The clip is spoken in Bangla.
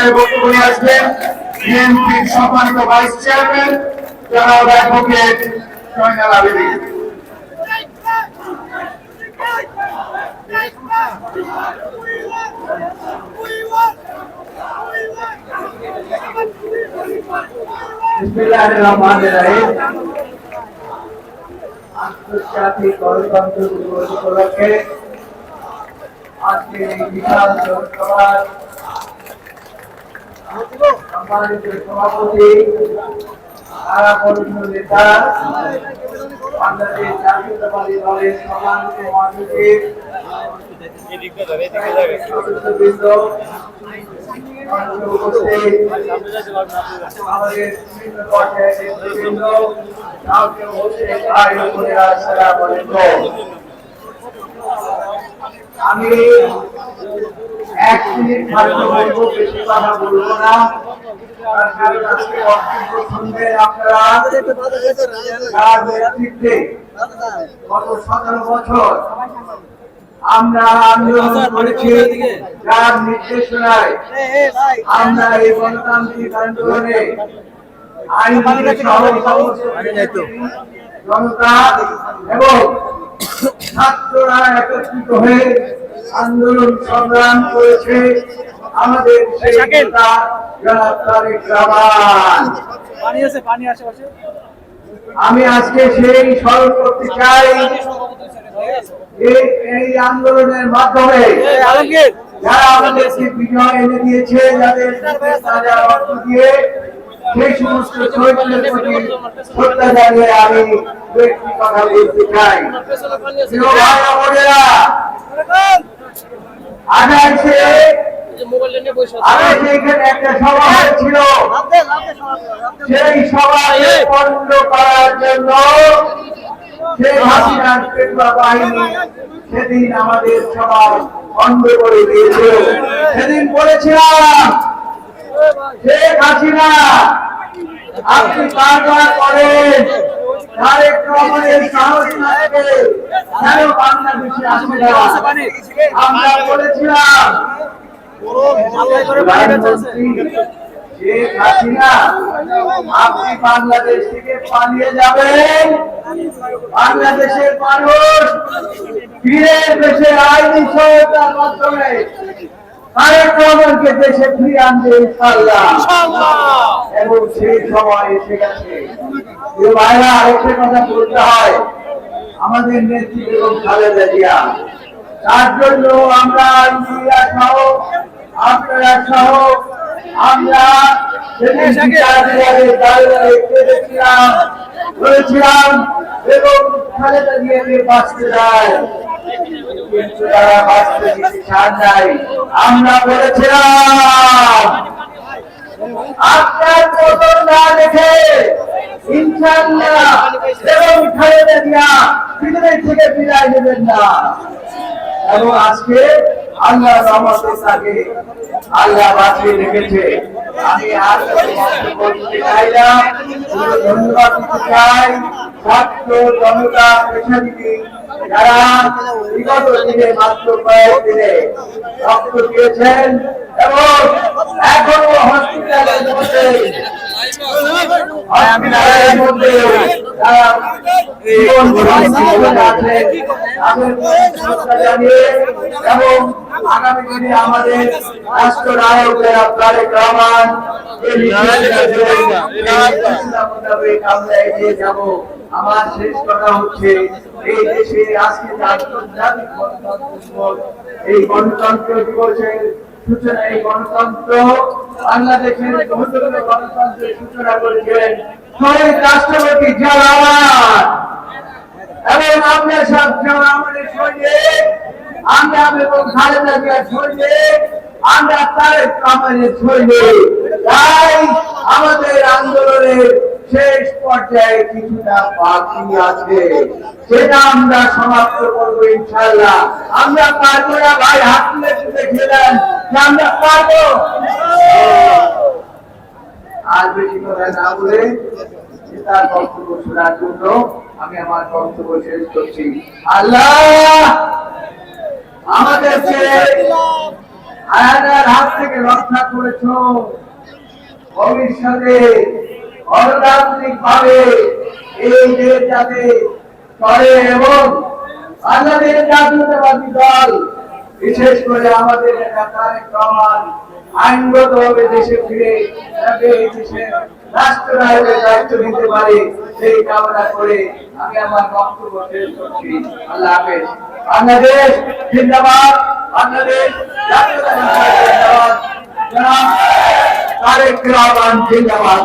পর্যায়ে বক্তব্য নিয়ে আসবেন বিএনপির সম্মানিত ভাইস চেয়ারম্যান জনাব অ্যাডভোকেট জয়নাল আবেদীন। আন্তর্জাতিক গণতন্ত্র দিবস উপলক্ষে আজকে এই বিশাল জনসভার সম্মানিত সভাপতি আরাপন্ন নেতা বাংলাদেশ জাতীয়তাবাদী দলের সম্মানিত মহাসচিব সদস্যবৃন্দ আমাদের বিভিন্ন পর্যায়ের নেতৃবৃন্দ আমি 1 মিনিট মাত্র বলবো, বেশি কথা বলবো না। গত 17 বছর আমরা আন্দোলন করেছি, যার নির্দেশনায় আমরা এই গণতান্ত্রিক আন্দোলনে জনতা এবং ছাত্ররা একত্রিত হয়ে আন্দোলন সংগ্রাম করেছে। আমাদের সেই নেতা জনাব তারেক রহমান। আমি আজকে সেই স্মরণ করতে চাই, এই আন্দোলনের মাধ্যমে যারা আমাদেরকে বিজয় এনে দিয়েছে, যাদের অর্থ দিয়ে সেই সমস্ত শহীদদের প্রতি শ্রদ্ধা জানিয়ে আমি একটি কথা বলতে চাই। এখানে একটা সভা হয়েছিল, সেই সভাকে বন্ধ করার জন্য শেখ হাসিনার পেটুয়া বাহিনী সেদিন আমাদের সভা বন্ধ করে দিয়েছিল। সেদিন বলেছিলাম, শেখ হাসিনা আপনি বারবার করেন তারেক রহমানের সাহস না থাকে কেন বাংলাদেশে আসে না। আমরা বলেছিলাম শেখ হাসিনা আপনি বাংলাদেশ থেকে পালিয়ে যাবেন, বাংলাদেশের মানুষ ফিরে দেশে আইনি সহায়তার মাধ্যমে তারেক রহমানকে দেশে ফিরে আনবে ইনশাআল্লাহ। এবং সেই সময় এসে গেছে। ভাইরা, আরেকটা কথা বলতে হয়, আমাদের নেত্রী বেগম খালেদা জিয়া, তার জন্য আমরা ইন্ডিয়া সহ আপনারা সহ আমরা বলেছিলাম এবং খালেদা জিয়াকে বাঁচতে দেয়, কিন্তু তারা বাঁচতে দিতে চান নাই। আমরা বলেছিলাম আপনার পতন না দেখে ইনশাআল্লাহ এবং খালেদা জিয়া পৃথিবী থেকে বিদায় নেবেন না। এবং আজকে আল্লাহ রহমতে তাকে আল্লাহ বাঁচিয়ে রেখেছে। আমি আর বলতে চাই না, ধন্যবাদ দিতে চাই ছাত্র জনতা পেশাজীবী যারা বিগত দিনে মাত্র কয়েক দিনে রক্ত দিয়েছেন এবং এখনো হসপিটালের মধ্যে এবং আগামী দিনে আমাদের রাষ্ট্রনায়ক তারেক রহমান আমরা এগিয়ে যাব। আমার শেষ কথা হচ্ছে, এই দেশে আজকে আন্তর্জাতিক গণতন্ত্র দিবস, এই গণতন্ত্র দিবসের সূচনা, এই গণতন্ত্র বাংলাদেশের গণতন্ত্রের সূচনা করেছিলেন শহীদ রাষ্ট্রপতি জিয়া রহমান এবং আমরা সব আমাদের সৈনিক, আমরা এবং খালেদা জিয়ার সৈনিক, আমরা তারেক রহমানের সৈনিক। তাই আমাদের আন্দোলনের শেষ পর্যায়ে কিছুটা বাকি আছে, সেটা আমরা সমাপ্ত করবো ইনশাআল্লাহ। আমরা পারবো না ভাই, হাত তুলে দেখে দেন যে আমরা পারবো। আর বেশি কথা না বলে তার বক্তব্য শোনার জন্য আমি আমার বক্তব্য শেষ করছি। আল্লাহ আমাদেরকে আয়ানের হাত থেকে রক্ষা করেছ। ভবিষ্যতে গণতান্ত্রিক ভাবে এই দেশ যাতে চলে এবং বাংলাদেশ জাতীয়তাবাদী দল বিশেষ করে আমাদের নেতা তারেক রহমান আইনগতভাবে দেশে ফিরে যাতে এই দেশের রাষ্ট্রনায়কের দায়িত্ব নিতে পারে সেই কামনা করে আমি আমার বক্তব্য শেষ করছি। আল্লাহ হাফেজ। বাংলাদেশ জিন্দাবাদ। বাংলাদেশ জাতীয়তাবাদী দল জিন্দাবাদ। জনাব তারেক রহমান জিন্দাবাদ।